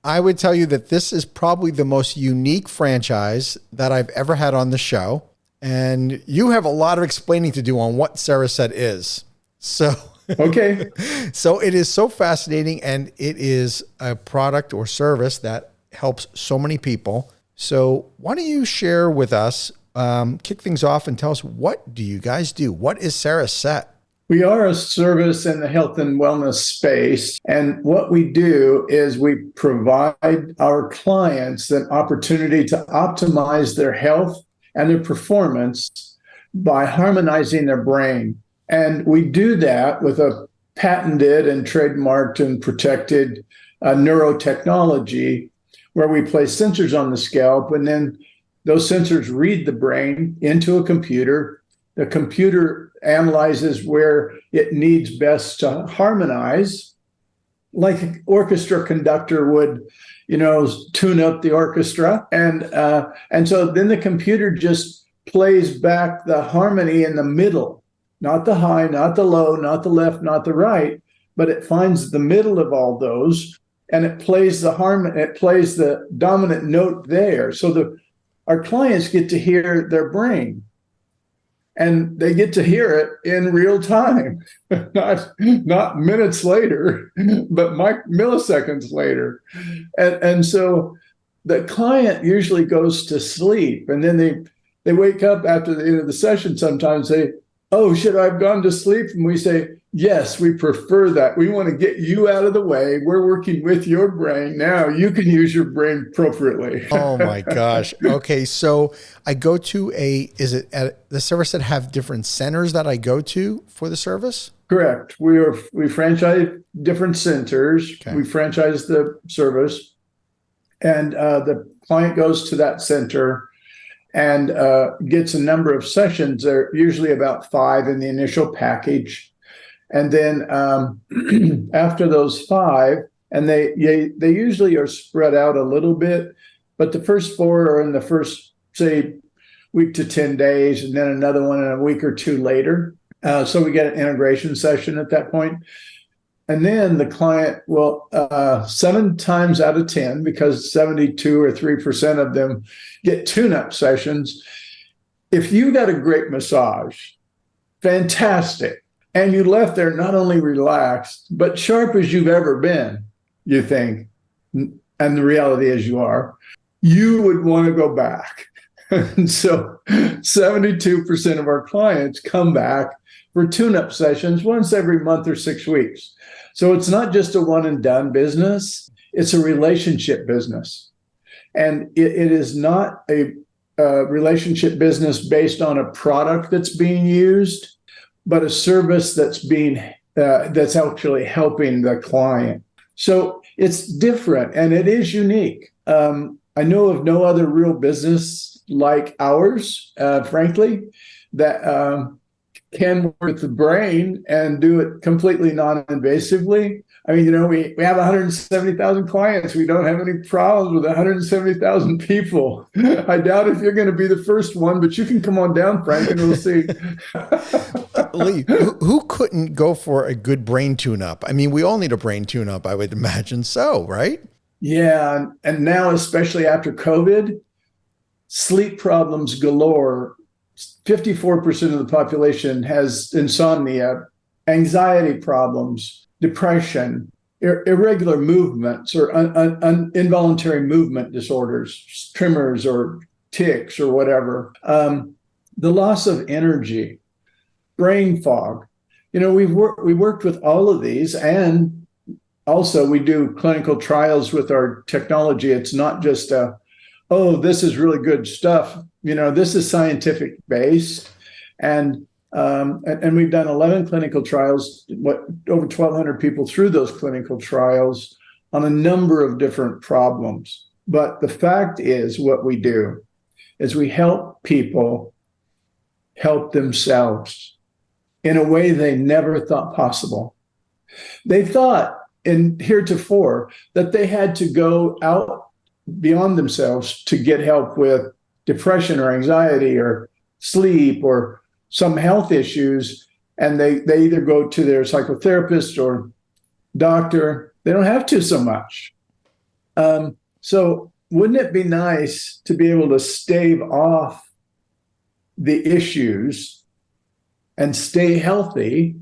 I would tell you that this is probably the most unique franchise that I've ever had on the show. And you have a lot of explaining to do on what Cereset is. So, Okay. so it is so fascinating, and it is a product or service that helps so many people. So why don't you share with us, kick things off and tell us, what do you guys do? What is Cereset? We are a service in the health and wellness space. And what we do is we provide our clients an opportunity to optimize their health and their performance by harmonizing their brain. And we do that with a patented and trademarked and protected neurotechnology where we place sensors on the scalp, and then those sensors read the brain into a computer. The computer analyzes where it needs best to harmonize, like an orchestra conductor would, tune up the orchestra. And so then the computer just plays back the harmony in the middle, not the high, not the low, not the left, not the right, but it finds the middle of all those, and it plays the dominant note there. So our clients get to hear their brain, and they get to hear it in real time, not minutes later, but milliseconds later. And so the client usually goes to sleep, and then they wake up after the end of the session sometimes, say, "Oh, should I have gone to sleep?" And we say, "Yes, we prefer that. We want to get you out of the way. We're working with your brain. Now you can use your brain appropriately." Oh my gosh. Okay. So I go to the service that have different centers that I go to for the service? Correct. We franchise different centers. Okay. We franchise the service, and the client goes to that center and gets a number of sessions. They're usually about 5 in the initial package. And then after those 5, and they usually are spread out a little bit, but the first 4 are in the first, say, week to 10 days, and then another one in a week or 2 later. So we get an integration session at that point. And then the client will, 7 times out of 10, because 72 or 3% of them get tune-up sessions. If you got a great massage, fantastic. And you left there not only relaxed, but sharp as you've ever been, you think, and the reality is you are, you would want to go back. And so 72% of our clients come back for tune-up sessions once every month or 6 weeks. So it's not just a one and done business, it's a relationship business. And it is not a relationship business based on a product that's being used, but a service that's actually helping the client. So it's different and it is unique. I know of no other real business like ours, frankly, that can work with the brain and do it completely non-invasively. I mean, we have 170,000 clients. We don't have any problems with 170,000 people. I doubt if you're going to be the first one, but you can come on down, Frank, and we'll see. Lee, who couldn't go for a good brain tune-up? I mean, we all need a brain tune-up, I would imagine so, right? Yeah, and now, especially after COVID, sleep problems galore. 54% of the population has insomnia, anxiety problems, depression, irregular movements, or involuntary movement disorders, tremors or tics or whatever. The loss of energy, brain fog. We worked with all of these, and also we do clinical trials with our technology. It's not just this is really good stuff. This is scientific based, and we've done 11 clinical trials, over 1,200 people through those clinical trials on a number of different problems. But the fact is, what we do is we help people help themselves in a way they never thought possible. They thought heretofore that they had to go out beyond themselves to get help with depression or anxiety or sleep or some health issues, and they either go to their psychotherapist or doctor. They don't have to so much. So wouldn't it be nice to be able to stave off the issues and stay healthy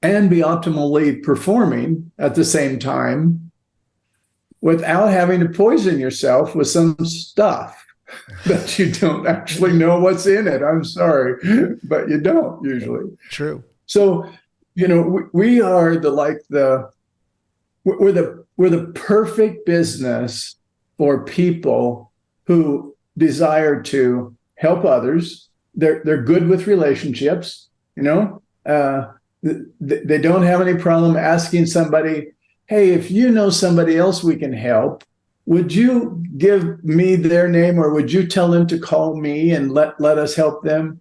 and be optimally performing at the same time without having to poison yourself with some stuff that you don't actually know what's in it? I'm sorry, but you don't usually. True. So, we are we're the perfect business for people who desire to help others. They're good with relationships, they don't have any problem asking somebody, hey, if you know somebody else we can help, would you give me their name, or would you tell them to call me and let us help them?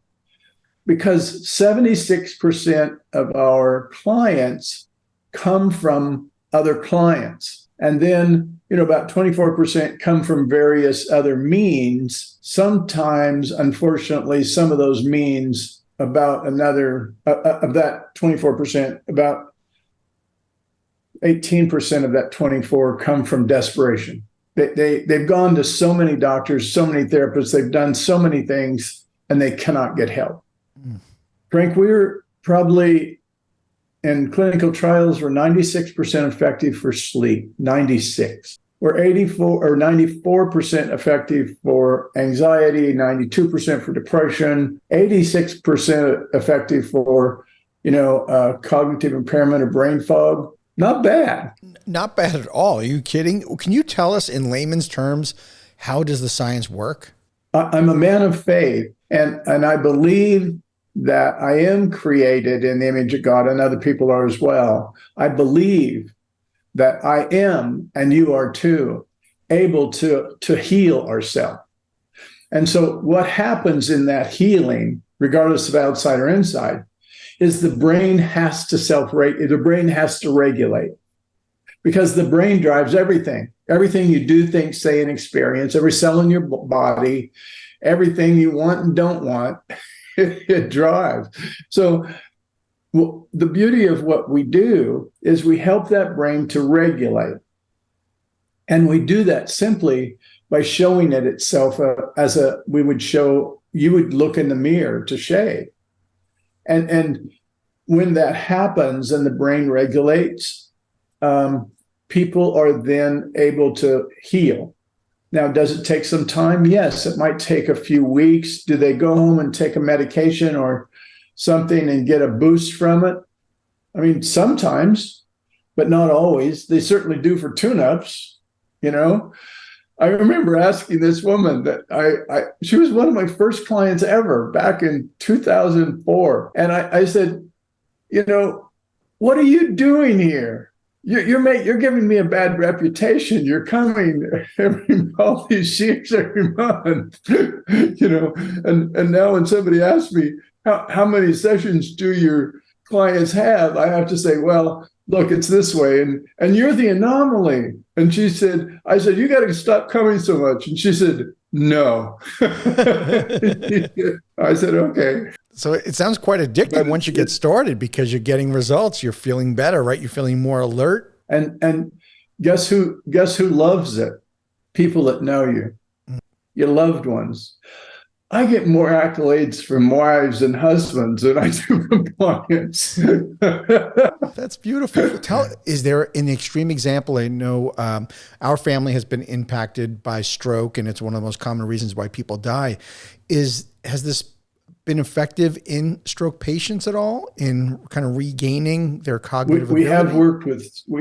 Because 76% of our clients come from other clients. And then, about 24% come from various other means. Sometimes, unfortunately, some of those means, about another, of that 24%, about 18% of that 24 come from desperation. They've gone to so many doctors, so many therapists, they've done so many things, and they cannot get help. Frank, we're probably in clinical trials, we're 96% effective for sleep, 96. We're 84 or 94% effective for anxiety, 92% for depression, 86% effective for, cognitive impairment or brain fog. Not bad. Not bad at all. Are you kidding? Can you tell us in layman's terms, how does the science work? I'm a man of faith, and I believe that I am created in the image of God, and other people are as well. I believe that I am, and you are too, able to heal ourselves. And so what happens in that healing, regardless of outside or inside, is the brain has to regulate, because the brain drives everything. Everything you do, think, say, and experience, every cell in your body, everything you want and don't want, it drives. So the beauty of what we do is we help that brain to regulate. And we do that simply by showing it itself you would look in the mirror to shave. And when that happens and the brain regulates, people are then able to heal. Now, does it take some time? Yes, it might take a few weeks. Do they go home and take a medication or something and get a boost from it? I mean, sometimes, but not always. They certainly do for tune-ups, I remember asking this woman that she was one of my first clients ever back in 2004. And I said, what are you doing here? You're giving me a bad reputation. You're coming all these years every month, and now when somebody asks me how many sessions do your clients have, I have to say, well, look, it's this way, and you're the anomaly. And I said, you got to stop coming so much. And she said, no. I said, okay. So it sounds quite addictive once you get started, because you're getting results. You're feeling better, right? You're feeling more alert. And guess who loves it? People that know you, your loved ones. I get more accolades from wives and husbands than I do from clients. That's beautiful. Is there an extreme example? I know our family has been impacted by stroke, and it's one of the most common reasons why people die. Has this been effective in stroke patients at all, in kind of regaining their cognitive ability? We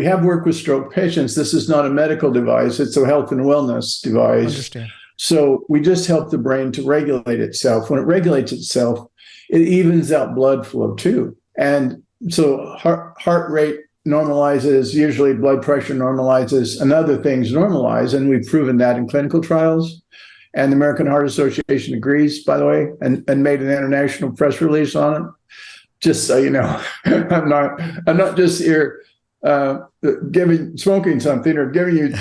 have worked with stroke patients. This is not a medical device. It's a health and wellness device. Understand. So we just help the brain to regulate itself. When it regulates itself, it evens out blood flow too. And so heart rate normalizes, usually blood pressure normalizes, and other things normalize. And we've proven that in clinical trials. And the American Heart Association agrees, by the way, and made an international press release on it. Just so you know, I'm not just here smoking something or giving you,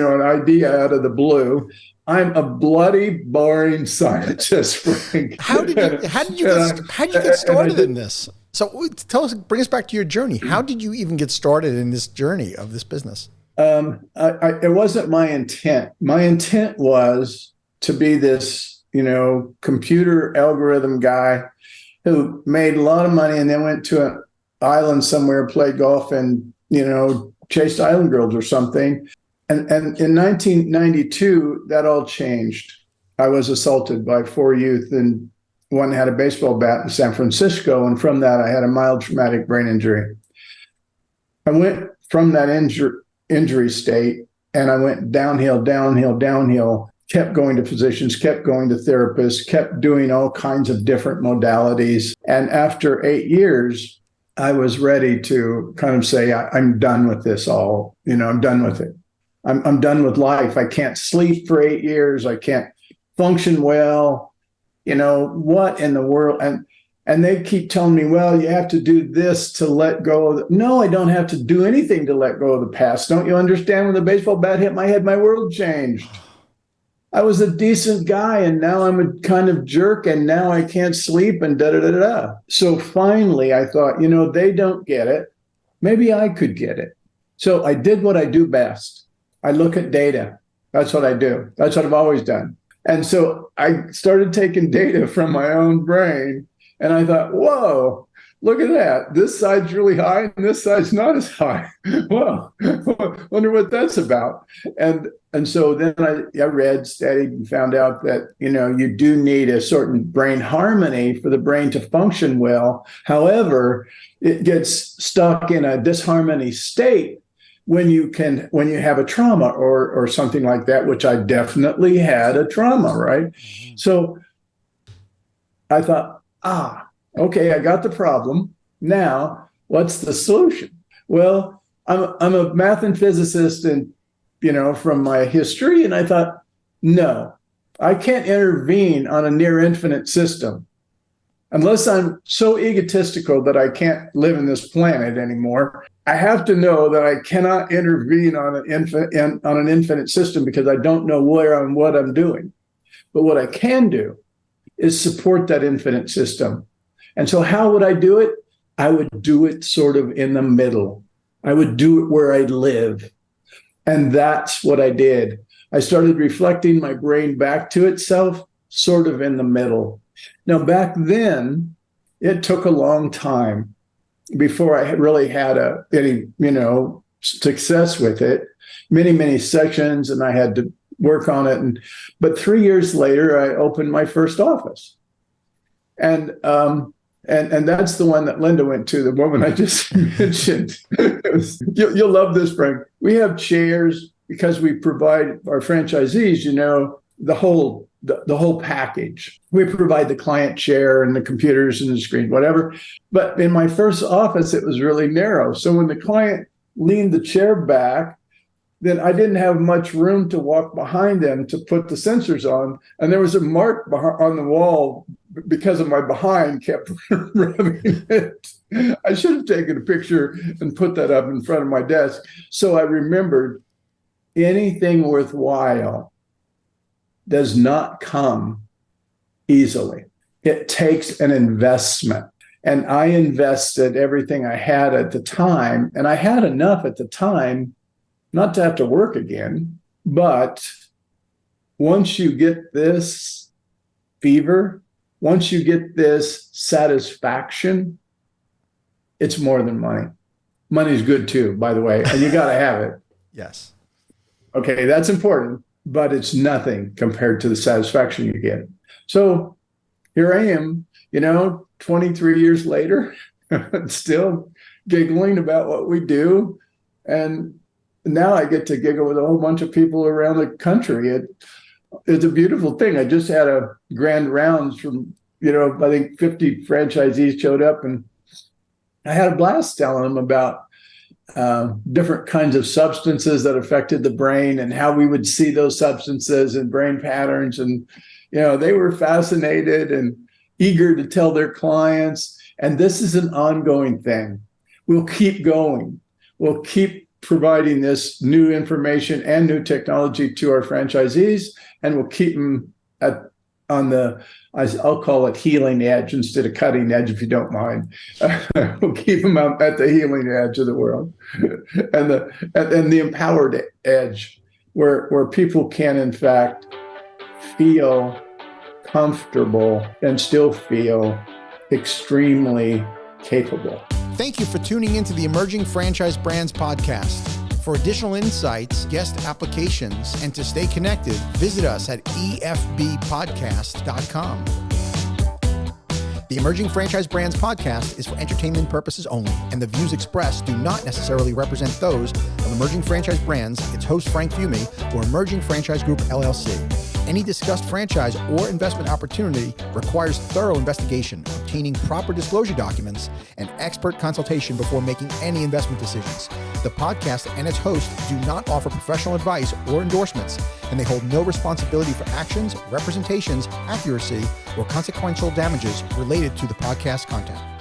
an idea out of the blue. I'm a bloody boring scientist, Frank. How did you get started in this? So bring us back to your journey. How did you even get started in this journey of this business? It wasn't my intent. My intent was to be this, computer algorithm guy who made a lot of money and then went to an island somewhere, played golf, and chased island girls or something. And in 1992, that all changed. I was assaulted by 4 youth, and one had a baseball bat in San Francisco, and from that, I had a mild traumatic brain injury. I went from that injury state, and I went downhill, kept going to physicians, kept going to therapists, kept doing all kinds of different modalities. And after 8 years, I was ready to kind of say, I'm done with this all. I'm done with it. I'm done with life. I can't sleep for 8 years. I can't function well. What in the world? And they keep telling me, well, you have to do this to let go of No, I don't have to do anything to let go of the past. Don't you understand? When the baseball bat hit my head, my world changed. I was a decent guy, and now I'm a kind of jerk, and now I can't sleep, and da-da-da-da. So finally, I thought, they don't get it. Maybe I could get it. So I did what I do best. I look at data. That's what I do. That's what I've always done. And so I started taking data from my own brain, and I thought, whoa, look at that. This side's really high, and this side's not as high. Whoa, wonder what that's about. And so then I read, studied, and found out that, you do need a certain brain harmony for the brain to function well. However, it gets stuck in a disharmony state when you have a trauma or something like that, which I definitely had a trauma, right? Mm-hmm. So I thought, okay, I got the problem. Now, what's the solution? Well, I'm a math and physicist, and from my history, and I thought, no, I can't intervene on a near infinite system unless I'm so egotistical that I can't live in this planet anymore. I have to know that I cannot intervene on an infinite system because I don't know what I'm doing. But what I can do is support that infinite system. And so how would I do it? I would do it sort of in the middle. I would do it where I live. And that's what I did. I started reflecting my brain back to itself, sort of in the middle. Now, back then, it took a long time before I really had any success with it. Many, many sessions, and I had to work on it. But 3 years later, I opened my first office. And that's the one that Linda went to, the woman I just mentioned. You'll love this, Frank. We have chairs because we provide our franchisees, the whole package. We provide the client chair and the computers and the screen, whatever. But in my first office, it was really narrow. So when the client leaned the chair back, then I didn't have much room to walk behind them to put the sensors on. And there was a mark on the wall because of my behind kept rubbing it. I should have taken a picture and put that up in front of my desk. So I remembered anything worthwhile does not come easily. It takes an investment. And I invested everything I had at the time. And I had enough at the time not to have to work again. But once you get this fever, once you get this satisfaction, it's more than money. Money's good too, by the way, and you got to have it. Yes. Okay, that's important, but it's nothing compared to the satisfaction you get. So here I am, 23 years later, still giggling about what we do. And now I get to giggle with a whole bunch of people around the country. It's a beautiful thing. I just had a grand rounds from, I think 50 franchisees showed up, and I had a blast telling them about different kinds of substances that affected the brain and how we would see those substances and brain patterns. And, they were fascinated and eager to tell their clients. And this is an ongoing thing. We'll keep going. We'll keep providing this new information and new technology to our franchisees, and we'll keep them on the, I'll call it healing edge instead of cutting edge, if you don't mind. We'll keep them up at the healing edge of the world, and the empowered edge, where people can in fact feel comfortable and still feel extremely capable. Thank you for tuning into the Emerging Franchise Brands podcast. For additional insights, guest applications, and to stay connected, visit us at efbpodcast.com. The Emerging Franchise Brands podcast is for entertainment purposes only, and the views expressed do not necessarily represent those of Emerging Franchise Brands, its host Frank Fumey, or Emerging Franchise Group, LLC. Any discussed franchise or investment opportunity requires thorough investigation, obtaining proper disclosure documents, and expert consultation before making any investment decisions. The podcast and its host do not offer professional advice or endorsements, and they hold no responsibility for actions, representations, accuracy, or consequential damages related to the podcast content.